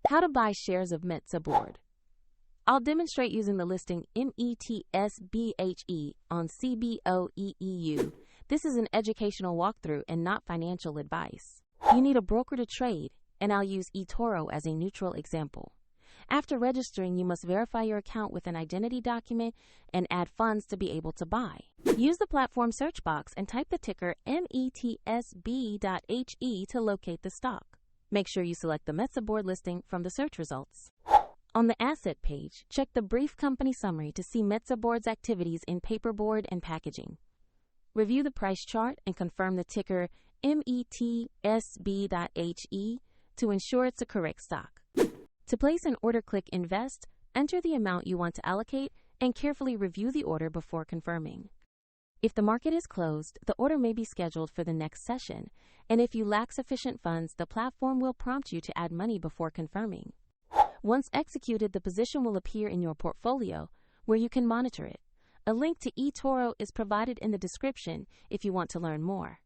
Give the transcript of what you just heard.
How to buy shares of Metsa Board. I'll demonstrate using the listing METSB.HE on CBOE EU. This is an educational walkthrough and not financial advice. You need a broker to trade, and I'll use eToro as a neutral example. After registering, you must verify your account with an identity document and add funds to be able to buy. Use the platform search box and type the ticker METSB.HE to locate the stock. Make sure you select the Metsa Board listing from the search results. On the asset page, check the brief company summary to see Metsa Board's activities in paperboard and packaging. Review the price chart and confirm the ticker METSB.HE to ensure it's a correct stock. To place an order, click Invest, enter the amount you want to allocate, and carefully review the order before confirming. If the market is closed, the order may be scheduled for the next session, and if you lack sufficient funds, the platform will prompt you to add money before confirming. Once executed, the position will appear in your portfolio, where you can monitor it. A link to eToro is provided in the description if you want to learn more.